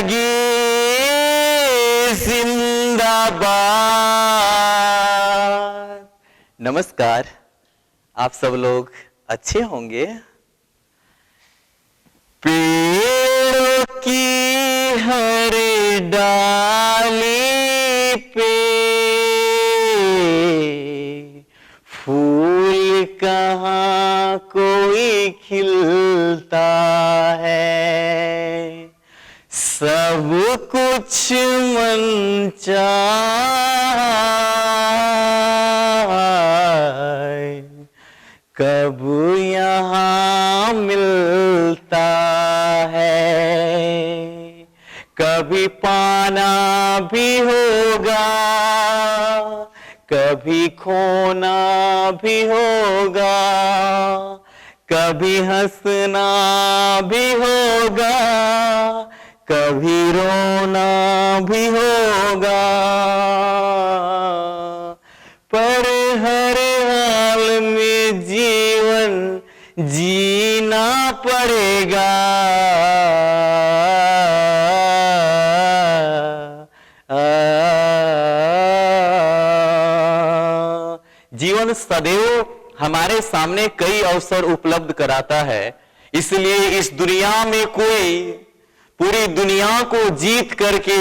जिंदगी जिंदाबाद। नमस्कार, आप सब लोग अच्छे होंगे। पेड़ की हर डाली पे फूल कहाँ कोई खिलता है, सब कुछ मन चाहे कब यहाँ मिलता है। कभी पाना भी होगा, कभी खोना भी होगा, कभी हंसना भी होगा, कभी रोना भी होगा, पर हर हाल में जीवन जीना पड़ेगा। जीवन सदैव हमारे सामने कई अवसर उपलब्ध कराता है, इसलिए इस दुनिया में कोई पूरी दुनिया को जीत करके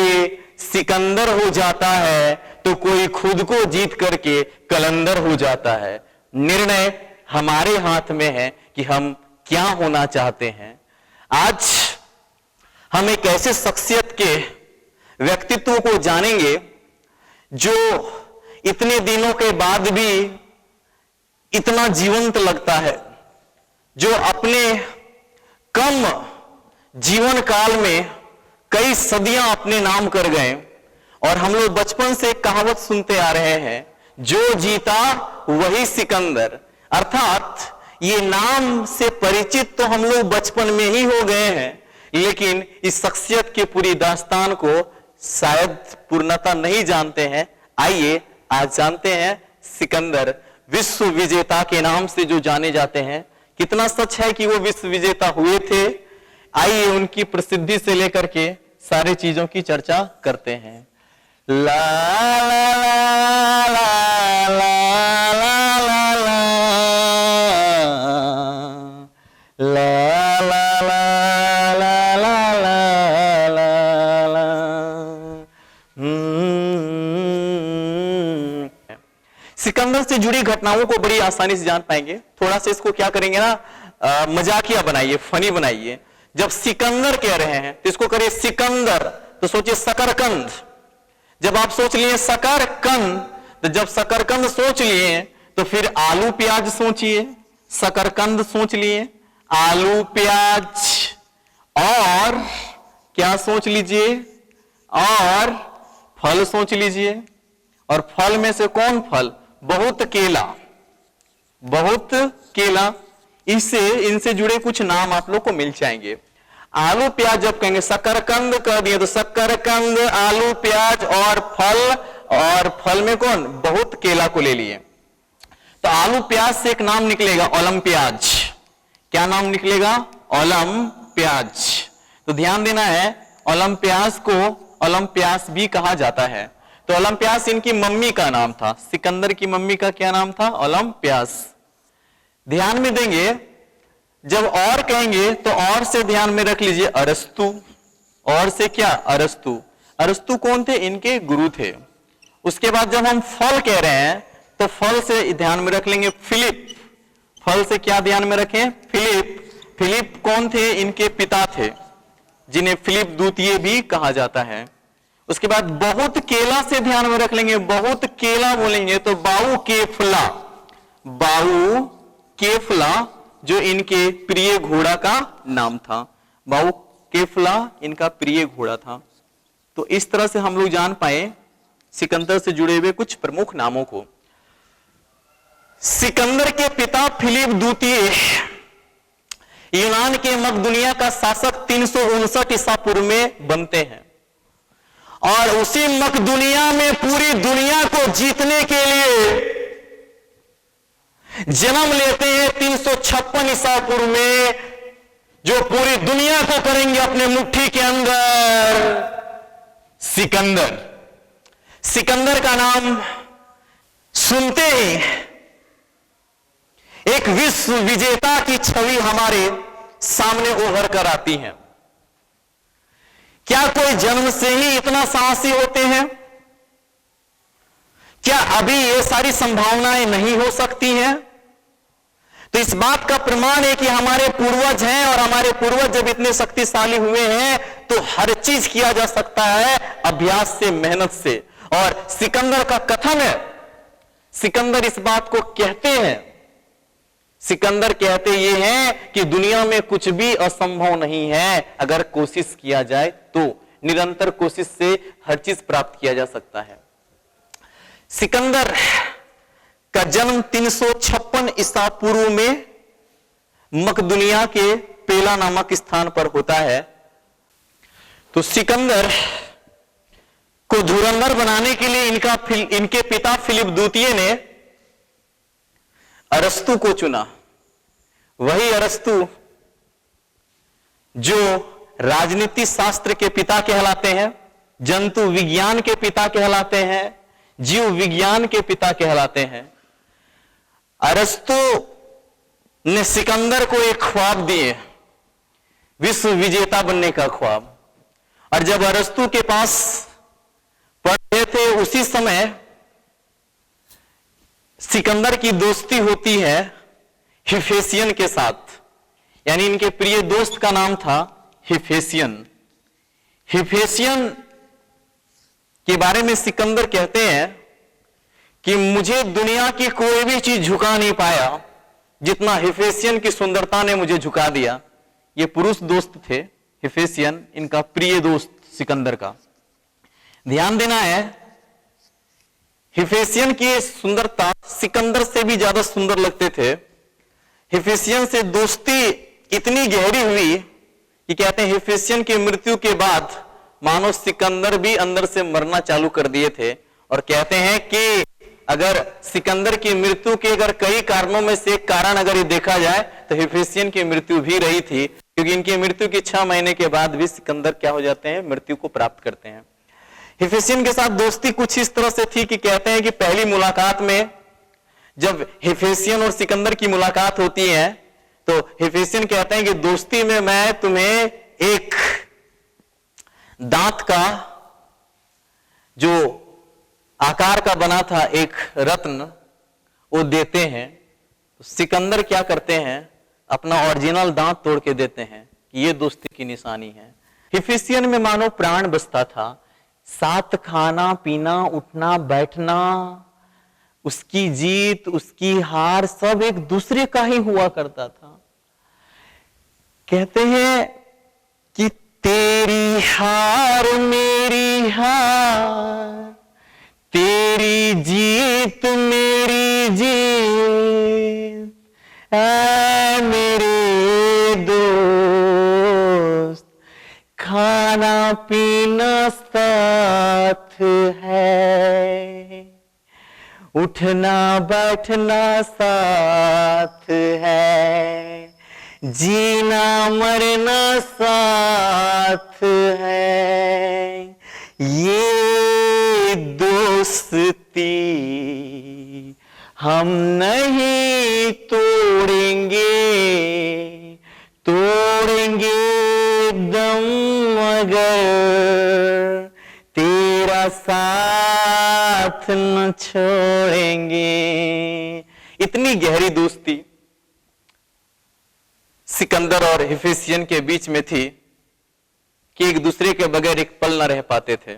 सिकंदर हो जाता है तो कोई खुद को जीत करके कलंदर हो जाता है। निर्णय हमारे हाथ में है कि हम क्या होना चाहते हैं। आज हम एक ऐसे शख्सियत के व्यक्तित्व को जानेंगे जो इतने दिनों के बाद भी इतना जीवंत लगता है, जो अपने कम जीवन काल में कई सदियां अपने नाम कर गए। और हम लोग बचपन से एक कहावत सुनते आ रहे हैं, जो जीता वही सिकंदर। अर्थात ये नाम से परिचित तो हम लोग बचपन में ही हो गए हैं, लेकिन इस शख्सियत की पूरी दास्तान को शायद पूर्णता नहीं जानते हैं। आइए आज जानते हैं सिकंदर, विश्व विजेता के नाम से जो जाने जाते हैं। कितना सच है कि वो विश्व विजेता हुए थे? आइए उनकी प्रसिद्धि से लेकर के सारी चीजों की चर्चा करते हैं। ला ला ला ला ला ला ला ला ला ला ला ला। सिकंदर से जुड़ी घटनाओं को बड़ी आसानी से जान पाएंगे। थोड़ा सा इसको क्या करेंगे ना, मजाकिया बनाइए, फनी बनाइए। जब सिकंदर कह रहे हैं तो इसको करिए सिकंदर, तो सोचिए शकरकंद। जब आप सोच लिए शकरकंद, तो जब शकरकंद सोच लिए तो फिर आलू प्याज सोचिए। शकरकंद सोच लिए, आलू प्याज, और क्या सोच लीजिए, और फल सोच लीजिए। और फल में से कौन फल? बहुत केला, बहुत केला। इससे इनसे जुड़े कुछ नाम आप लोग को मिल जाएंगे। आलू प्याज जब कहेंगे, शकरकंद कह दिए तो शकरकंद, आलू प्याज और फल में कौन? बहुत केला को ले लिए। तो आलू प्याज से एक नाम निकलेगा ओलंपियाज। क्या नाम निकलेगा? ओलंपियाज। तो ध्यान देना है, ओलंपियाज को ओलंपियास भी कहा जाता है। तो ओलंपियास इनकी मम्मी का नाम था। सिकंदर की मम्मी का क्या नाम था? ओलंपियास। ध्यान में देंगे, जब और कहेंगे तो और से ध्यान में रख लीजिए अरस्तु। और से क्या? अरस्तु। अरस्तु कौन थे? इनके गुरु थे। उसके बाद जब हम फल कह रहे हैं तो फल से ध्यान में रख लेंगे फिलिप। फल से क्या ध्यान में रखें? फिलिप। फिलिप कौन थे? इनके पिता थे, जिन्हें फिलिप द्वितीय भी कहा जाता है। उसके बाद बहुत केला से ध्यान में रख लेंगे, बहुत केला बोलेंगे तो बाऊ केफला। बाऊ केफला जो इनके प्रिय घोड़ा का नाम था। बाऊ केफला इनका प्रिय घोड़ा था। तो इस तरह से हम लोग जान पाए सिकंदर से जुड़े हुए कुछ प्रमुख नामों को। सिकंदर के पिता फिलिप द्वितीय यूनान के मकदुनिया का शासक 359 ईसा पूर्व में बनते हैं, और उसी मकदुनिया में पूरी दुनिया को जीतने के लिए जन्म लेते हैं 356 ईसा पूर्व में जो पूरी दुनिया को करेंगे अपने मुट्ठी के अंदर। सिकंदर, सिकंदर का नाम सुनते ही एक विश्व विजेता की छवि हमारे सामने उभर कर आती है। क्या कोई जन्म से ही इतना साहसी होते हैं? क्या अभी ये सारी संभावनाएं नहीं हो सकती हैं? तो इस बात का प्रमाण है कि हमारे पूर्वज हैं, और हमारे पूर्वज जब इतने शक्तिशाली हुए हैं तो हर चीज किया जा सकता है अभ्यास से, मेहनत से। और सिकंदर का कथन है, सिकंदर इस बात को कहते हैं, सिकंदर कहते ये हैं कि दुनिया में कुछ भी असंभव नहीं है, अगर कोशिश किया जाए तो। निरंतर कोशिश से हर चीज प्राप्त किया जा सकता है। सिकंदर का जन्म 356 ईसा पूर्व में मकदुनिया के पेला नामक स्थान पर होता है। तो सिकंदर को धुरंधर बनाने के लिए इनके पिता फिलिप द्वितीय ने अरस्तु को चुना। वही अरस्तु जो राजनीति शास्त्र के पिता कहलाते हैं, जंतु विज्ञान के पिता कहलाते हैं, जीव विज्ञान के पिता कहलाते हैं। अरस्तु ने सिकंदर को एक ख्वाब दिए, विश्व विजेता बनने का ख्वाब। और जब अरस्तु के पास पढ़े थे, उसी समय सिकंदर की दोस्ती होती है हिफेसियन के साथ। यानी इनके प्रिय दोस्त का नाम था हिफेसियन। हिफेसियन के बारे में सिकंदर कहते हैं कि मुझे दुनिया की कोई भी चीज झुका नहीं पाया जितना हिफेसियन की सुंदरता ने मुझे झुका दिया। ये पुरुष दोस्त थे हिफेसियन, इनका प्रिय दोस्त सिकंदर का। ध्यान देना है, हिफेसियन की सुंदरता सिकंदर से भी ज्यादा सुंदर लगते थे। हिफेसियन से दोस्ती इतनी गहरी हुई कि कहते हैं हिफेसियन की मृत्यु के बाद मानो सिकंदर भी अंदर से मरना चालू कर दिए थे। और कहते हैं कि अगर सिकंदर की मृत्यु के अगर कई कारणों में से एक कारण अगर ये देखा जाए तो हिफेसियन की मृत्यु भी रही थी, क्योंकि इनकी मृत्यु के 6 महीने के बाद भी सिकंदर क्या हो जाते हैं, मृत्यु को प्राप्त करते हैं। हिफेसियन के साथ दोस्ती कुछ इस तरह से थी कि कहते हैं कि पहली मुलाकात में जब हिफेसियन और सिकंदर की मुलाकात होती है तो हिफेसियन कहते हैं कि दोस्ती में मैं तुम्हें एक दांत का जो आकार का बना था एक रत्न वो देते हैं। तो सिकंदर क्या करते हैं, अपना ओरिजिनल दांत तोड़ के देते हैं कि ये दोस्ती की निशानी है। हिफेसियन में मानो प्राण बसता था, साथ खाना पीना उठना बैठना, उसकी जीत उसकी हार सब एक दूसरे का ही हुआ करता था। कहते हैं कि तेरी हार मेरी हार, तेरी जीत मेरी जीत, ऐ मेरे दोस्त खाना पीना साथ है, उठना बैठना साथ है, जीना मरना साथ है, ये दोस्ती हम नहीं तोड़ेंगे, तोड़ेंगे दम मगर तेरा साथ न छोड़ेंगे। इतनी गहरी दोस्ती सिकंदर और हिफेसियन के बीच में थी कि एक दूसरे के बगैर एक पल न रह पाते थे।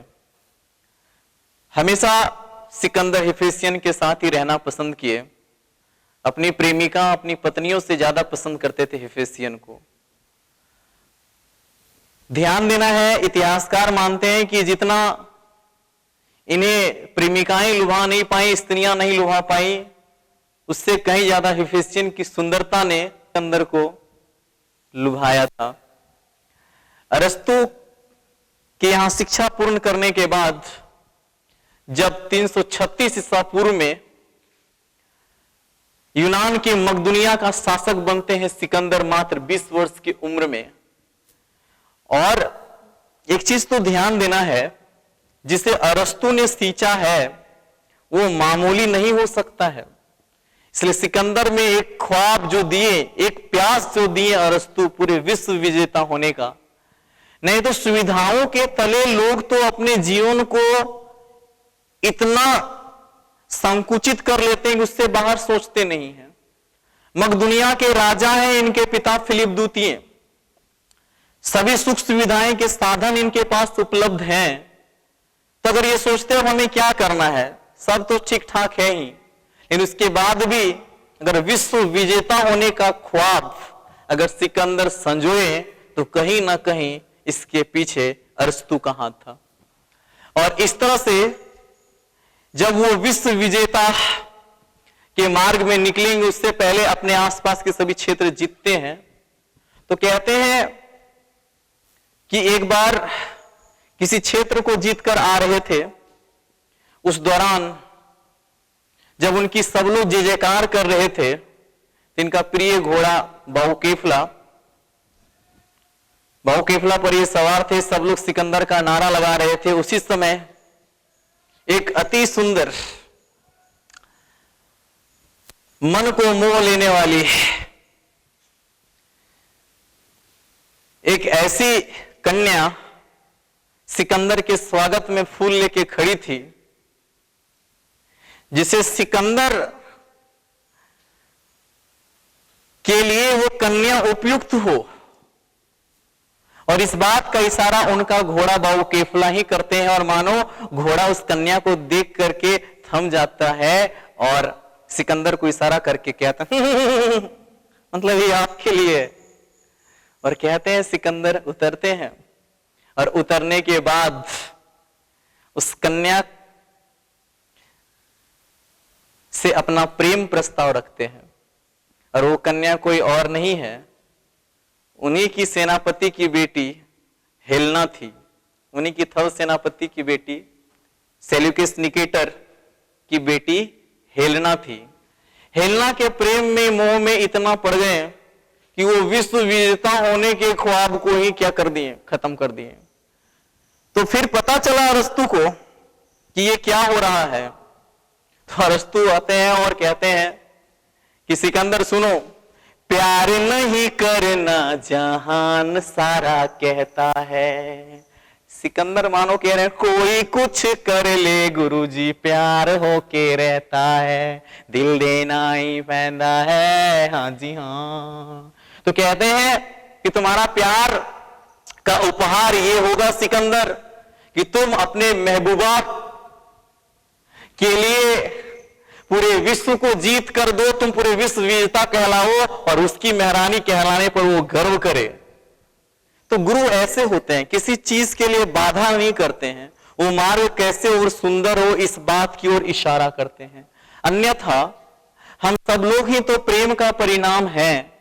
हमेशा सिकंदर हिफेसियन के साथ ही रहना पसंद किए। अपनी प्रेमिका अपनी पत्नियों से ज्यादा पसंद करते थे हिफेसियन को। ध्यान देना है, इतिहासकार मानते हैं कि जितना इन्हें प्रेमिकाएं लुभा नहीं पाई, स्त्रियां नहीं लुभा पाई, उससे कहीं ज्यादा हिफेसियन की सुंदरता ने सिकंदर को लुभाया था। अरस्तु के यहां शिक्षा पूर्ण करने के बाद जब 336 ईसा पूर्व में यूनान के मकदुनिया का शासक बनते हैं सिकंदर मात्र 20 वर्ष की उम्र में। और एक चीज तो ध्यान देना है, जिसे अरस्तु ने सींचा है वो मामूली नहीं हो सकता है। इसलिए सिकंदर में एक ख्वाब जो दिए, एक प्यास जो दिए अरस्तु पूरे विश्व विजेता होने का। नहीं तो सुविधाओं के तले लोग तो अपने जीवन को इतना संकुचित कर लेते हैं कि उससे बाहर सोचते नहीं हैं। मकदुनिया के राजा हैं इनके पिता फिलिप द्वितीय। सभी सुख सुविधाएं के साधन इनके पास उपलब्ध हैं। तो अगर ये सोचते हो हमें क्या करना है, सब तो ठीक ठाक है ही, लेकिन उसके बाद भी अगर विश्व विजेता होने का ख्वाब अगर सिकंदर संजोए तो कहीं ना कहीं इसके पीछे अरस्तु का हाथ था। और इस तरह से जब वो विश्व विजेता के मार्ग में निकलेंगे उससे पहले अपने आसपास के सभी क्षेत्र जीतते हैं। तो कहते हैं कि एक बार किसी क्षेत्र को जीतकर आ रहे थे, उस दौरान जब उनकी सब लोग जय जयकार कर रहे थे, इनका प्रिय घोड़ा बहुकेफला पर ये सवार थे। सब लोग सिकंदर का नारा लगा रहे थे। उसी समय एक अति सुंदर, मन को मोह लेने वाली एक ऐसी कन्या सिकंदर के स्वागत में फूल लेके खड़ी थी, जिसे सिकंदर के लिए वो कन्या उपयुक्त हो। और इस बात का इशारा उनका घोड़ा बहुकेफला ही करते हैं। और मानो घोड़ा उस कन्या को देख करके थम जाता है और सिकंदर को इशारा करके कहता मतलब ये आपके लिए। और कहते हैं सिकंदर उतरते हैं और उतरने के बाद उस कन्या से अपना प्रेम प्रस्ताव रखते हैं। और वो कन्या कोई और नहीं है, उन्हीं की सेनापति की बेटी हेलेना थी। उन्हीं की थल सेनापति की बेटी सेल्यूकस निकेटर की बेटी हेलेना थी। हेलेना के प्रेम में, मोह में इतना पड़ गए कि वो विश्व विजेता होने के ख्वाब को ही क्या कर दिए, खत्म कर दिए। तो फिर पता चला अरस्तु को कि ये क्या हो रहा है। तो अरस्तु आते हैं और कहते हैं कि सिकंदर सुनो, प्यार नहीं करना जहान सारा कहता है। सिकंदर मानो कह रहे हैं कोई कुछ कर ले गुरुजी, प्यार होके रहता है, दिल देना ही पैदा है। हाँ जी हाँ। तो कहते हैं कि तुम्हारा प्यार का उपहार ये होगा सिकंदर कि तुम अपने महबूबा के लिए पूरे विश्व को जीत कर दो, तुम पूरे विश्व विजेता कहलाओ और उसकी मेहरानी कहलाने पर वो गर्व करे। तो गुरु ऐसे होते हैं, किसी चीज के लिए बाधा नहीं करते हैं, वो मार्ग कैसे और सुंदर हो इस बात की ओर इशारा करते हैं। अन्यथा हम सब लोग ही तो प्रेम का परिणाम हैं,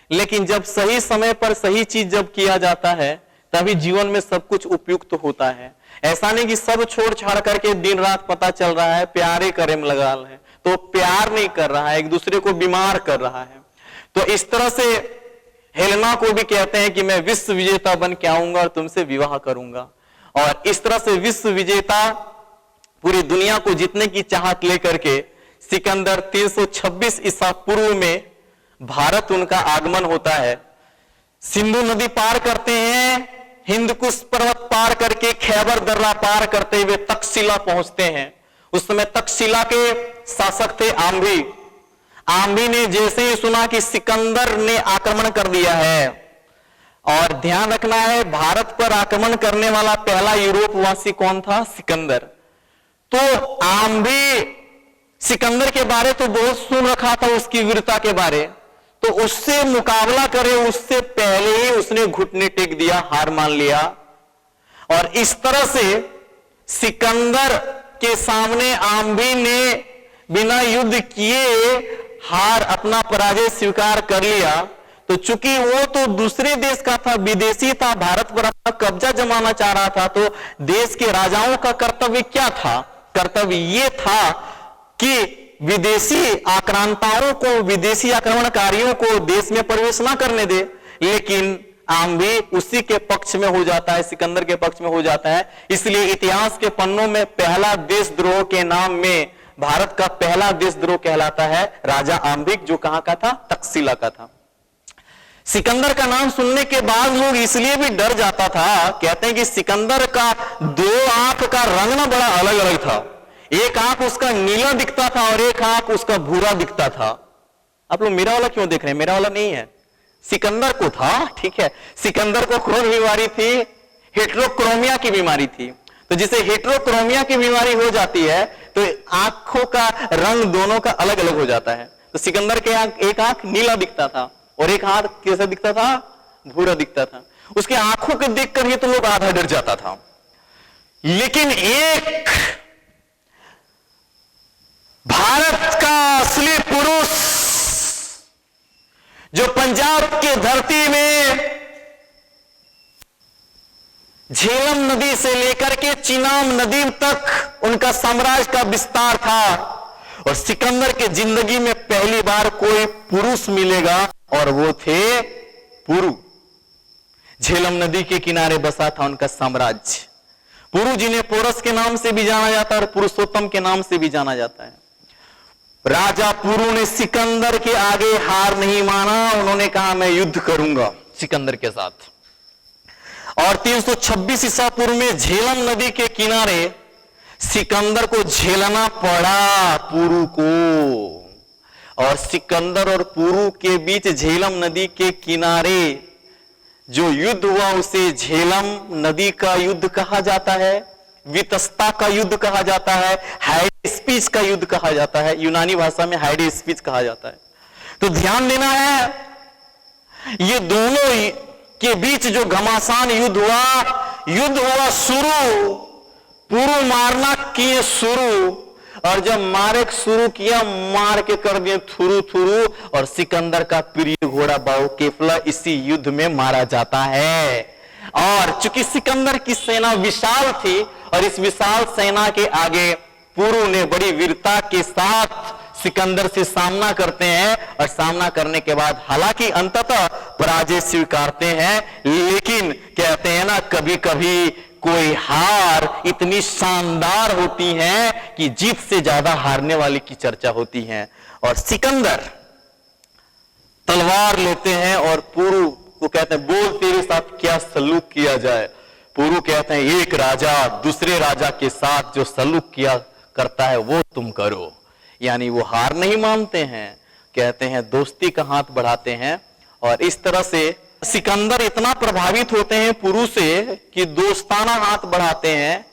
लेकिन जब सही समय पर सही चीज जब किया जाता है तभी जीवन में सब कुछ उपयुक्त होता है। ऐसा नहीं कि सब छोड़ छाड़ करके दिन रात पता चल रहा है प्यारे करेम लगा है, तो प्यार नहीं कर रहा है, एक दूसरे को बीमार कर रहा है। तो इस तरह से हेलेना को भी कहते हैं कि मैं विश्व विजेता बन के आऊंगा और तुमसे विवाह करूंगा। और इस तरह से विश्व विजेता पूरी दुनिया को जीतने की चाहत लेकर के सिकंदर 326 ईसा पूर्व में भारत उनका आगमन होता है। सिंधु नदी पार करते हैं, हिंदकुश पर्वत पार करके खैबर दर्रा पार करते हुए तक्षशिला पहुंचते हैं। उस समय तक्षशिला के शासक थे आम्भी। आम्भी ने जैसे ही सुना कि सिकंदर ने आक्रमण कर दिया है, और ध्यान रखना है भारत पर आक्रमण करने वाला पहला यूरोपवासी कौन था? सिकंदर। तो आम्भी सिकंदर के बारे तो बहुत सुन रखा था, उसकी वीरता के बारे, तो उससे मुकाबला करे उससे पहले ही उसने घुटने टेक दिया, हार मान लिया। और इस तरह से सिकंदर के सामने आम्भी ने बिना युद्ध किए हार, अपना पराजय स्वीकार कर लिया। तो चूंकि वो तो दूसरे देश का था, विदेशी था, भारत पर अपना कब्जा जमाना चाह रहा था, तो देश के राजाओं का कर्तव्य क्या था? कर्तव्य ये था कि विदेशी आक्रांताओं को, विदेशी आक्रमणकारियों को देश में प्रवेश ना करने दे, लेकिन आम भी उसी के पक्ष में हो जाता है, सिकंदर के पक्ष में हो जाता है। इसलिए इतिहास के पन्नों में पहला देशद्रोह के नाम में भारत का पहला देशद्रोह कहलाता है राजा आम्बिक, जो कहां का था? तक्षशिला का था। सिकंदर का नाम सुनने के बाद लोग इसलिए भी डर जाता था, कहते हैं कि सिकंदर का दो आंख का रंग ना बड़ा अलग अलग था। एक आंख उसका नीला दिखता था और एक आंख उसका भूरा दिखता था। आप लोग मेरा वाला क्यों देख रहे हैं? मेरा वाला नहीं है, सिकंदर को था, ठीक है। सिकंदर को कौन बीमारी थी? हेट्रोक्रोमिया की बीमारी थी। तो जिसे हेट्रोक्रोमिया की बीमारी हो जाती है तो आंखों का रंग दोनों का अलग अलग हो जाता है। तो सिकंदर के एक आंख नीला दिखता था और एक हाथ कैसा दिखता था? भूरा दिखता था। उसके आंखों को देखकर ही तो लोग आधा डर जाता था। लेकिन एक भारत का असली पुरुष जो पंजाब की धरती में झेलम नदी से लेकर के चिनाब नदी तक उनका साम्राज्य का विस्तार था, और सिकंदर के जिंदगी में पहली बार कोई पुरुष मिलेगा और वो थे पुरु। झेलम नदी के किनारे बसा था उनका साम्राज्य। पुरु जिन्हें पोरस के नाम से भी जाना जाता है और पुरुषोत्तम के नाम से भी जाना जाता है। राजा पुरु ने सिकंदर के आगे हार नहीं माना। उन्होंने कहा मैं युद्ध करूंगा सिकंदर के साथ। और 326 ईसा पूर्व में झेलम नदी के किनारे सिकंदर को झेलना पड़ा पुरु को। और सिकंदर और पुरु के बीच झेलम नदी के किनारे जो युद्ध हुआ उसे झेलम नदी का युद्ध कहा जाता है, वितस्ता का युद्ध कहा जाता है, हाइड स्पीच का युद्ध कहा जाता है। यूनानी भाषा में हाइड स्पीच कहा जाता है। तो ध्यान देना है, ये दोनों के बीच जो घमासान युद्ध हुआ शुरू। पुरु मारना किए शुरू, और जब मारे शुरू किया मार के कर दिए थुरु थुरु, और सिकंदर का प्रिय घोड़ा बाहुकेफला इसी युद्ध में मारा जाता है। और चूंकि सिकंदर की सेना विशाल थी और इस विशाल सेना के आगे पुरु ने बड़ी वीरता के साथ सिकंदर से सामना करते हैं, और सामना करने के बाद हालांकि अंततः पराजय स्वीकारते हैं, लेकिन कहते हैं ना कभी कभी कोई हार इतनी शानदार होती है कि जीत से ज्यादा हारने वाले की चर्चा होती है। और सिकंदर तलवार लेते हैं और पुरु को कहते हैं बोल तेरे साथ क्या सलूक किया जाए। पुरु कहते हैं एक राजा दूसरे राजा के साथ जो सलूक किया करता है वो तुम करो। यानी वो हार नहीं मानते हैं, कहते हैं दोस्ती का हाथ बढ़ाते हैं। और इस तरह से सिकंदर इतना प्रभावित होते हैं पुरु से कि दोस्ताना हाथ बढ़ाते हैं।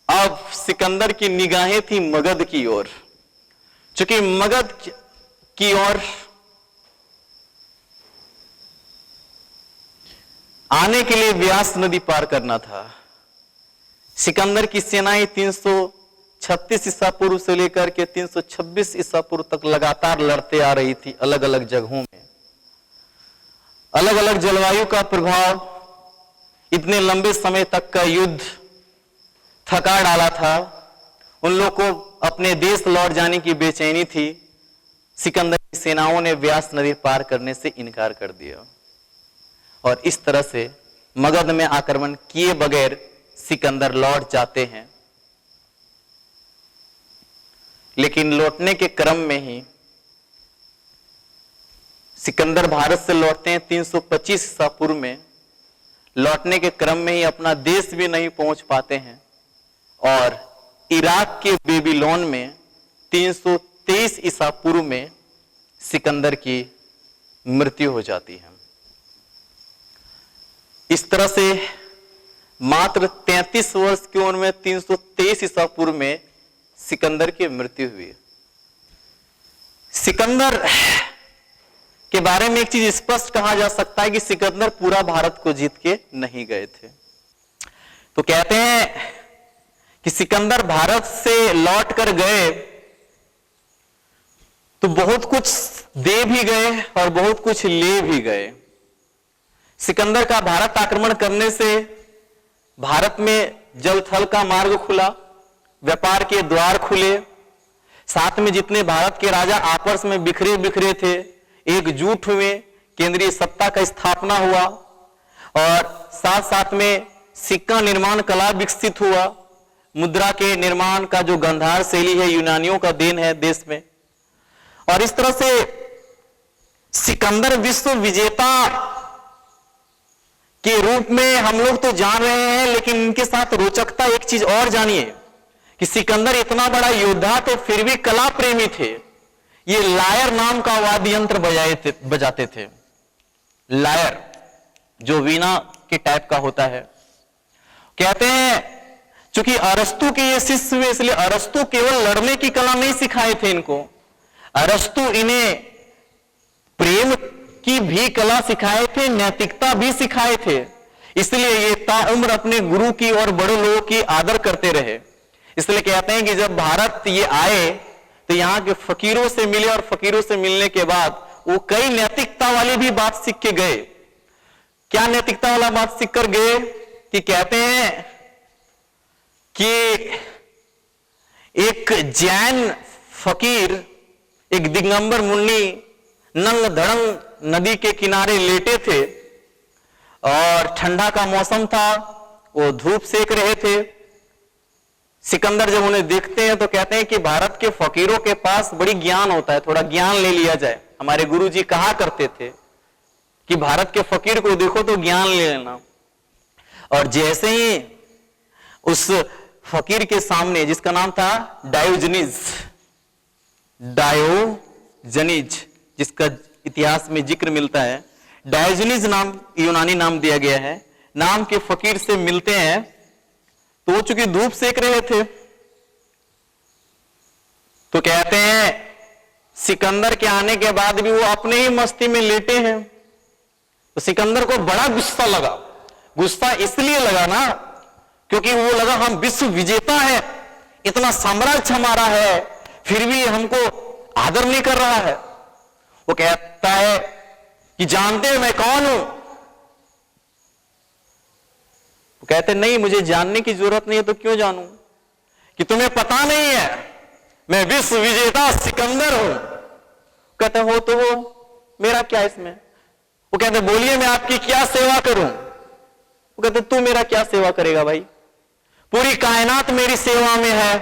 अब सिकंदर की निगाहें थी मगध की ओर, चूंकि मगध की ओर आने के लिए व्यास नदी पार करना था। सिकंदर की सेनाएं 336 ईसा पूर्व से लेकर के 326 ईसा पूर्व तक लगातार लड़ते आ रही थी, अलग अलग जगहों में। अलग अलग जलवायु का प्रभाव, इतने लंबे समय तक का युद्ध थका डाला था। उन लोग को अपने देश लौट जाने की बेचैनी थी। सिकंदर की सेनाओं ने व्यास नदी पार करने से इनकार कर दिया, और इस तरह से मगध में आक्रमण किए बगैर सिकंदर लौट जाते हैं। लेकिन लौटने के क्रम में ही सिकंदर भारत से लौटते हैं 325 ईसा पूर्व में। लौटने के क्रम में ही अपना देश भी नहीं पहुंच पाते हैं, और इराक के बेबीलोन में 323 ईसा पूर्व में सिकंदर की मृत्यु हो जाती है। इस तरह से मात्र 33 वर्ष की उम्र में 323 ईसा पूर्व में सिकंदर की मृत्यु हुई। सिकंदर के बारे में एक चीज स्पष्ट कहा जा सकता है कि सिकंदर पूरा भारत को जीत के नहीं गए थे। तो कहते हैं कि सिकंदर भारत से लौट कर गए तो बहुत कुछ दे भी गए और बहुत कुछ ले भी गए। सिकंदर का भारत आक्रमण करने से भारत में जल थल का मार्ग खुला, व्यापार के द्वार खुले, साथ में जितने भारत के राजा आपस में बिखरे बिखरे थे, एकजुट हुए, केंद्रीय सत्ता का स्थापना हुआ और साथ साथ में सिक्का निर्माण कला विकसित हुआ। मुद्रा के निर्माण का जो गंधार शैली है यूनानियों का देन है देश में। और इस तरह से सिकंदर विश्व विजेता के रूप में हम लोग तो जान रहे हैं, लेकिन इनके साथ रोचकता एक चीज और जानिए कि सिकंदर इतना बड़ा योद्धा थे फिर भी कला प्रेमी थे। ये लायर नाम का वाद्य यंत्र बजाते थे। लायर जो वीणा के टाइप का होता है। कहते हैं चूंकि अरस्तु के ये शिष्य हुए, इसलिए अरस्तु केवल लड़ने की कला नहीं सिखाए थे इनको, अरस्तु इन्हें प्रेम की भी कला सिखाए थे, नैतिकता भी सिखाए थे। इसलिए ये ताउम्र अपने गुरु की और बड़े लोगों की आदर करते रहे। इसलिए कहते हैं कि जब भारत ये आए तो यहाँ के फकीरों से मिले और फकीरों से मिलने के बाद वो कई नैतिकता वाली भी बात सीख के गए। क्या नैतिकता वाला बात सीख कर गए कि कहते हैं कि एक जैन फकीर, एक दिगंबर मुन्नी नंग धड़ंग नदी के किनारे लेटे थे और ठंडा का मौसम था, वो धूप सेक रहे थे। सिकंदर जब उन्हें देखते हैं तो कहते हैं कि भारत के फकीरों के पास बड़ी ज्ञान होता है, थोड़ा ज्ञान ले लिया जाए। हमारे गुरुजी कहा करते थे कि भारत के फकीर को देखो तो ज्ञान ले लेना। और जैसे ही उस फकीर के सामने, जिसका नाम था डायोजनीज, जिसका इतिहास में जिक्र मिलता है, डायोजनीज नाम यूनानी नाम दिया गया है, नाम के फकीर से मिलते हैं तो वो चूंकि धूप सेक रहे थे तो कहते हैं सिकंदर के आने के बाद भी वो अपने ही मस्ती में लेटे हैं। तो सिकंदर को बड़ा गुस्सा लगा। गुस्सा इसलिए लगा ना क्योंकि वो लगा हम विश्व विजेता है, इतना साम्राज्य हमारा है, फिर भी हमको आदर नहीं कर रहा है। वो कहता है कि जानते हो मैं कौन हूं? वो कहते नहीं, मुझे जानने की जरूरत नहीं है, तो क्यों जानूं? कि तुम्हें पता नहीं है मैं विश्व विजेता सिकंदर हूं। कहते हो तो वो, मेरा क्या इसमें? वो कहते बोलिए मैं आपकी क्या सेवा करूं? वो कहते तू मेरा क्या सेवा करेगा भाई? पूरी कायनात मेरी सेवा में है,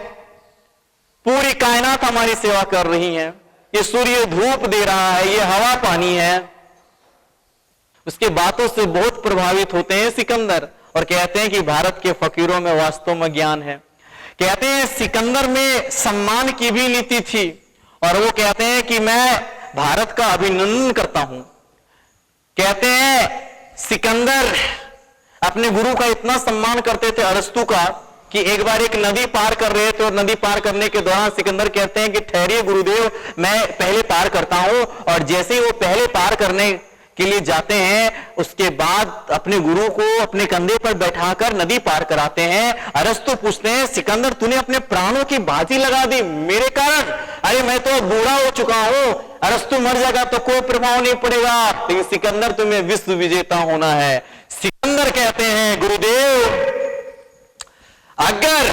पूरी कायनात हमारी सेवा कर रही है। ये सूर्य धूप दे रहा है, ये हवा पानी है। उसके बातों से बहुत प्रभावित होते हैं सिकंदर और कहते हैं कि भारत के फकीरों में वास्तव में ज्ञान है। कहते हैं सिकंदर में सम्मान की भी नीति थी और वो कहते हैं कि मैं भारत का अभिनंदन करता हूं। कहते हैं सिकंदर अपने गुरु का इतना सम्मान करते थे अरस्तु का कि एक बार एक नदी पार कर रहे थे और नदी पार करने के दौरान सिकंदर कहते हैं कि ठहरिए गुरुदेव, मैं पहले पार करता हूं। और जैसे ही वो पहले पार करने के लिए जाते हैं उसके बाद अपने गुरु को अपने कंधे पर बैठाकर नदी पार कराते हैं। अरस्तु पूछते हैं सिकंदर तूने अपने प्राणों की बाजी लगा दी मेरे कारण? अरे मैं तो बूढ़ा हो चुका हूं, अरस्तु मर जाएगा तो कोई प्रभाव नहीं पड़ेगा, लेकिन सिकंदर तुम्हें विश्व विजेता होना है। सिकंदर कहते हैं गुरुदेव अगर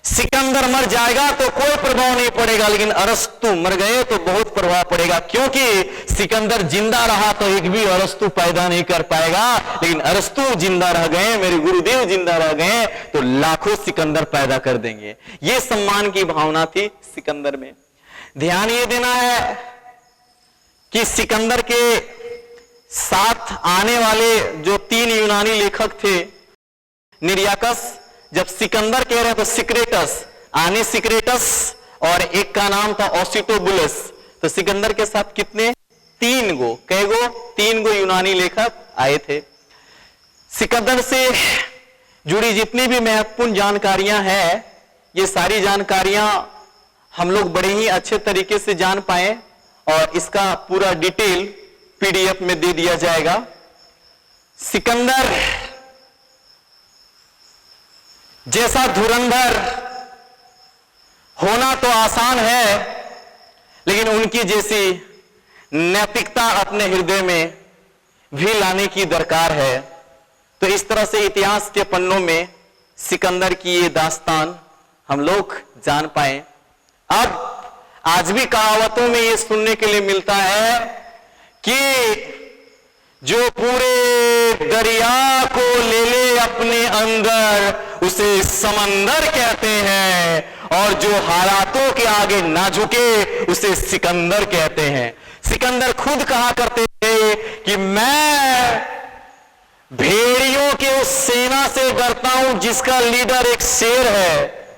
सिकंदर मर जाएगा तो कोई प्रभाव नहीं पड़ेगा, लेकिन अरस्तु मर गए तो बहुत प्रभाव पड़ेगा, क्योंकि सिकंदर जिंदा रहा तो एक भी अरस्तु पैदा नहीं कर पाएगा, लेकिन अरस्तु जिंदा रह गए, मेरे गुरुदेव जिंदा रह गए तो लाखों सिकंदर पैदा कर देंगे। यह सम्मान की भावना थी सिकंदर में। ध्यान ये देना है कि सिकंदर के साथ आने वाले जो 3 यूनानी लेखक थे, निरियाकस, जब सिकंदर कह रहे तो सिक्रेटस, आने सिक्रेटस, और एक का नाम था ओसिटोबुलस। तो सिकंदर के साथ कितने? 3 गो, कई गो? 3 गो यूनानी लेखक आए थे। सिकंदर से जुड़ी जितनी भी महत्वपूर्ण जानकारियां हैं, ये सारी जानकारियां हम लोग बड़े ही अच्छे तरीके से जान पाए और इसका पूरा डिटेल पीडीएफ में दे दिया जाएगा। सिकंदर जैसा धुरंधर होना तो आसान है, लेकिन उनकी जैसी नैतिकता अपने हृदय में भी लाने की दरकार है। तो इस तरह से इतिहास के पन्नों में सिकंदर की ये दास्तान हम लोग जान पाए। अब आज भी कहावतों में यह सुनने के लिए मिलता है कि जो पूरे दरिया को ले ले अपने अंदर उसे समंदर कहते हैं, और जो हालातों के आगे ना झुके उसे सिकंदर कहते हैं। सिकंदर खुद कहा करते थे कि मैं भेड़ियों के उस सेना से डरता हूं जिसका लीडर एक शेर है,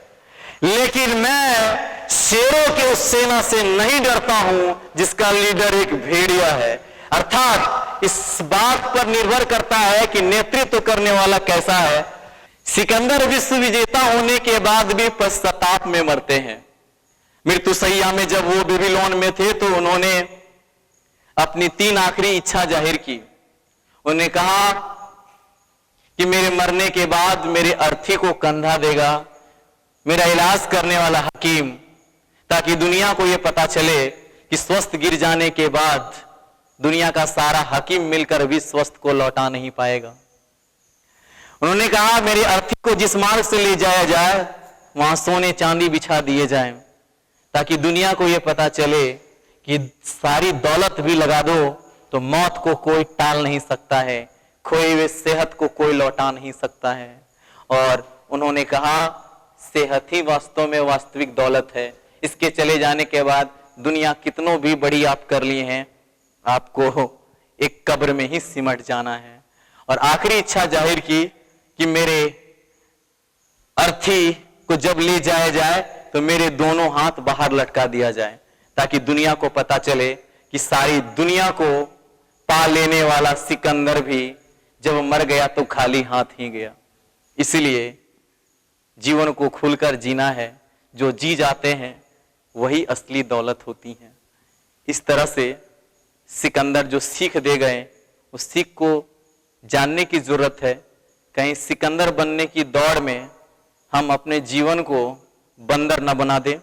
लेकिन मैं शेरों के उस सेना से नहीं डरता हूं जिसका लीडर एक भेड़िया है। अर्थात इस बात पर निर्भर करता है कि नेतृत्व करने वाला कैसा है। सिकंदर विश्व विजेता होने के बाद भी पश्चाताप में मरते हैं। मृत्युशैया में जब वो बेबीलोन में थे तो उन्होंने अपनी 3 आखिरी इच्छा जाहिर की। उन्होंने कहा कि मेरे मरने के बाद मेरे अर्थी को कंधा देगा मेरा इलाज करने वाला हकीम, ताकि दुनिया को यह पता चले कि स्वस्थ गिर जाने के बाद दुनिया का सारा हकीम मिलकर भी स्वस्थ को लौटा नहीं पाएगा। उन्होंने कहा मेरे अर्थी को जिस मार्ग से ले जाया जाए वहां सोने चांदी बिछा दिए जाएं, ताकि दुनिया को यह पता चले कि सारी दौलत भी लगा दो तो मौत को कोई टाल नहीं सकता है, खोई हुई सेहत को कोई लौटा नहीं सकता है। और उन्होंने कहा सेहत ही वास्तव में वास्तविक दौलत है, इसके चले जाने के बाद दुनिया कितनों भी बड़ी आप कर लिए हैं, आपको एक कब्र में ही सिमट जाना है। और आखिरी इच्छा जाहिर की कि मेरे अर्थी को जब ले जाया जाए तो मेरे दोनों हाथ बाहर लटका दिया जाए, ताकि दुनिया को पता चले कि सारी दुनिया को पा लेने वाला सिकंदर भी जब मर गया तो खाली हाथ ही गया। इसलिए जीवन को खुलकर जीना है, जो जी जाते हैं वही असली दौलत होती है। इस तरह से सिकंदर जो सीख दे गए उस सीख को जानने की जरूरत है। कहीं सिकंदर बनने की दौड़ में हम अपने जीवन को बंदर न बना दें।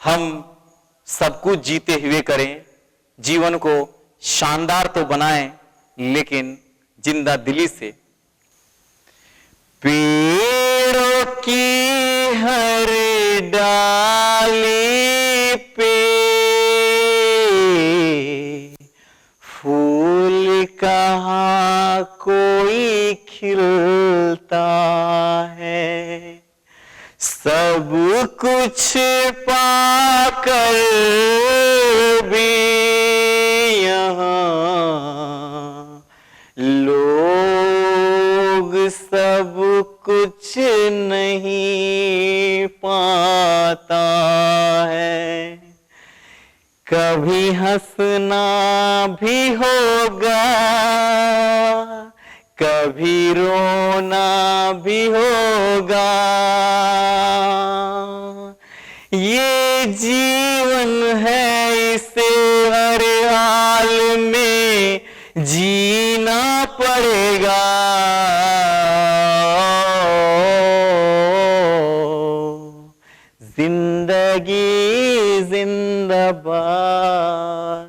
हम सब कुछ जीते हुए करें, जीवन को शानदार तो बनाएं लेकिन जिंदा दिली से। पेड़ों की हर डाली पे फूल कहाँ कोई खिलता है, सब कुछ पाकर भी यहाँ लोग सब कुछ नहीं पाता है। कभी हंसना भी होगा, कभी रोना भी होगा, ये जीवन है इसे हर हाल में जीना पड़ेगा। जिंदगी जिंदाबाद।